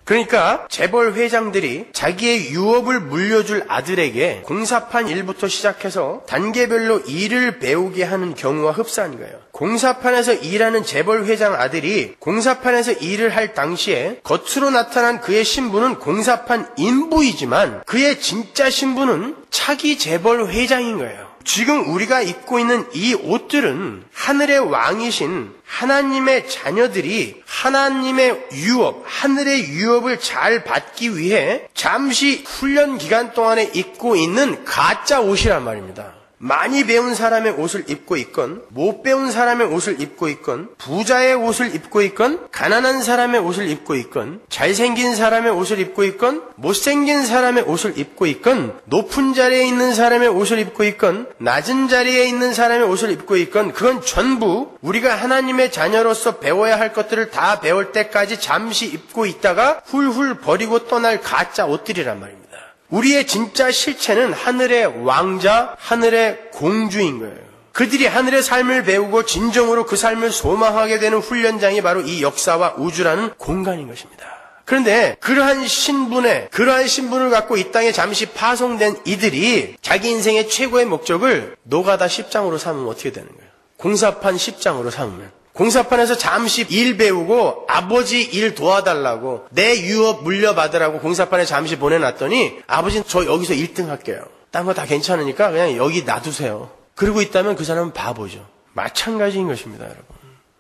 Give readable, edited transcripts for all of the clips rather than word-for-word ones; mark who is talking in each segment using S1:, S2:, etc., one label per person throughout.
S1: 그러니까 재벌 회장들이 자기의 유업을 물려줄 아들에게 공사판 일부터 시작해서 단계별로 일을 배우게 하는 경우와 흡사한 거예요. 공사판에서 일하는 재벌 회장 아들이 공사판에서 일을 할 당시에 겉으로 나타난 그의 신분은 공사판 인부이지만 그의 진짜 신분은 차기 재벌 회장인 거예요. 지금 우리가 입고 있는 이 옷들은 하늘의 왕이신 하나님의 자녀들이 하나님의 유업, 하늘의 유업을 잘 받기 위해 잠시 훈련 기간 동안에 입고 있는 가짜 옷이란 말입니다. 많이 배운 사람의 옷을 입고 있건 못 배운 사람의 옷을 입고 있건 부자의 옷을 입고 있건 가난한 사람의 옷을 입고 있건 잘생긴 사람의 옷을 입고 있건 못생긴 사람의 옷을 입고 있건 높은 자리에 있는 사람의 옷을 입고 있건 낮은 자리에 있는 사람의 옷을 입고 있건 그건 전부 우리가 하나님의 자녀로서 배워야 할 것들을 다 배울 때까지 잠시 입고 있다가 훌훌 버리고 떠날 가짜 옷들이란 말입니다. 우리의 진짜 실체는 하늘의 왕자, 하늘의 공주인 거예요. 그들이 하늘의 삶을 배우고 진정으로 그 삶을 소망하게 되는 훈련장이 바로 이 역사와 우주라는 공간인 것입니다. 그런데 그러한 신분을 갖고 이 땅에 잠시 파송된 이들이 자기 인생의 최고의 목적을 노가다 10장으로 삼으면 어떻게 되는 거예요? 공사판 10장으로 삼으면. 공사판에서 잠시 일 배우고 아버지 일 도와달라고 내 유업 물려받으라고 공사판에 잠시 보내놨더니 아버지는 저 여기서 1등 할게요. 딴 거 다 괜찮으니까 그냥 여기 놔두세요. 그러고 있다면 그 사람은 바보죠. 마찬가지인 것입니다, 여러분.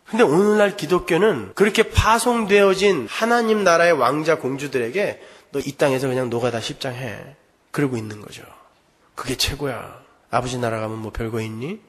S1: 근데 오늘날 기독교는 그렇게 파송되어진 하나님 나라의 왕자 공주들에게 너 이 땅에서 그냥 노가다 10장 해. 그러고 있는 거죠. 그게 최고야. 아버지 나라 가면 뭐 별거 있니?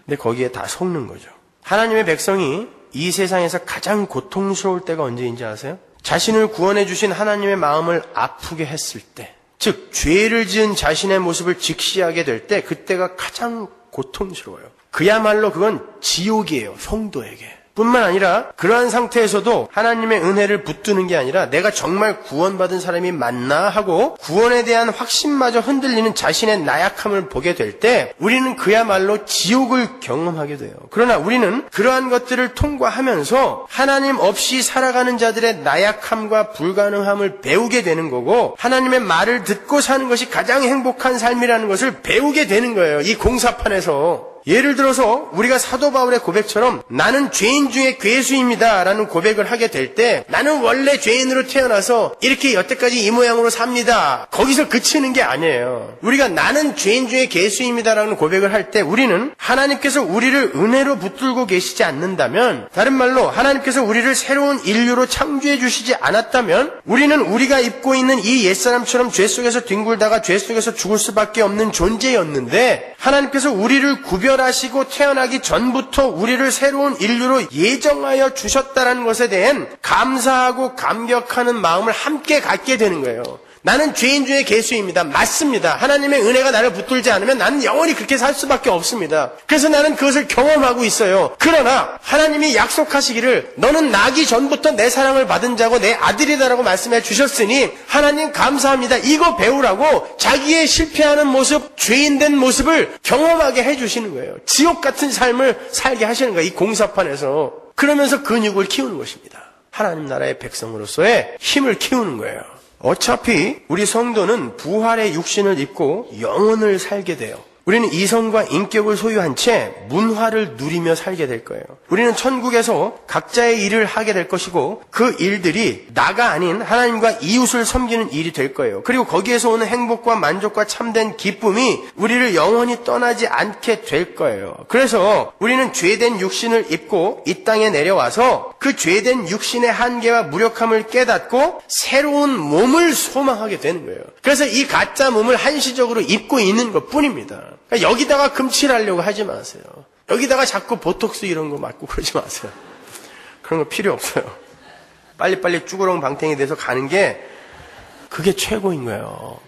S1: 근데 거기에 다 속는 거죠. 하나님의 백성이 이 세상에서 가장 고통스러울 때가 언제인지 아세요? 자신을 구원해 주신 하나님의 마음을 아프게 했을 때, 즉 죄를 지은 자신의 모습을 직시하게 될 때 그때가 가장 고통스러워요. 그야말로 그건 지옥이에요. 성도에게. 뿐만 아니라 그러한 상태에서도 하나님의 은혜를 붙드는 게 아니라 내가 정말 구원받은 사람이 맞나 하고 구원에 대한 확신마저 흔들리는 자신의 나약함을 보게 될 때 우리는 그야말로 지옥을 경험하게 돼요. 그러나 우리는 그러한 것들을 통과하면서 하나님 없이 살아가는 자들의 나약함과 불가능함을 배우게 되는 거고 하나님의 말을 듣고 사는 것이 가장 행복한 삶이라는 것을 배우게 되는 거예요. 이 공사판에서. 예를 들어서 우리가 사도 바울의 고백처럼 나는 죄인 중에 괴수입니다 라는 고백을 하게 될 때 나는 원래 죄인으로 태어나서 이렇게 여태까지 이 모양으로 삽니다. 거기서 그치는 게 아니에요. 우리가 나는 죄인 중에 괴수입니다 라는 고백을 할 때 우리는 하나님께서 우리를 은혜로 붙들고 계시지 않는다면, 다른 말로 하나님께서 우리를 새로운 인류로 창조해 주시지 않았다면 우리는 우리가 입고 있는 이 옛사람처럼 죄 속에서 뒹굴다가 죄 속에서 죽을 수밖에 없는 존재였는데 하나님께서 우리를 구별하시고 태어나기 전부터 우리를 새로운 인류로 예정하여 주셨다는 것에 대한 감사하고 감격하는 마음을 함께 갖게 되는 거예요. 나는 죄인 중에 괴수입니다. 맞습니다. 하나님의 은혜가 나를 붙들지 않으면 나는 영원히 그렇게 살 수밖에 없습니다. 그래서 나는 그것을 경험하고 있어요. 그러나 하나님이 약속하시기를 너는 나기 전부터 내 사랑을 받은 자고 내 아들이다라고 말씀해 주셨으니 하나님 감사합니다. 이거 배우라고 자기의 실패하는 모습, 죄인된 모습을 경험하게 해주시는 거예요. 지옥 같은 삶을 살게 하시는 거예요. 이 공사판에서. 그러면서 근육을 키우는 것입니다. 하나님 나라의 백성으로서의 힘을 키우는 거예요. 어차피 우리 성도는 부활의 육신을 입고 영혼을 살게 돼요. 우리는 이성과 인격을 소유한 채 문화를 누리며 살게 될 거예요. 우리는 천국에서 각자의 일을 하게 될 것이고 그 일들이 나가 아닌 하나님과 이웃을 섬기는 일이 될 거예요. 그리고 거기에서 오는 행복과 만족과 참된 기쁨이 우리를 영원히 떠나지 않게 될 거예요. 그래서 우리는 죄된 육신을 입고 이 땅에 내려와서 그 죄된 육신의 한계와 무력함을 깨닫고 새로운 몸을 소망하게 되는 거예요. 그래서 이 가짜 몸을 한시적으로 입고 있는 것뿐입니다. 그러니까 여기다가 금칠하려고 하지 마세요. 여기다가 자꾸 보톡스 이런 거 맞고 그러지 마세요. 그런 거 필요 없어요. 빨리빨리 쭈구렁 방탱이 돼서 가는 게 그게 최고인 거예요.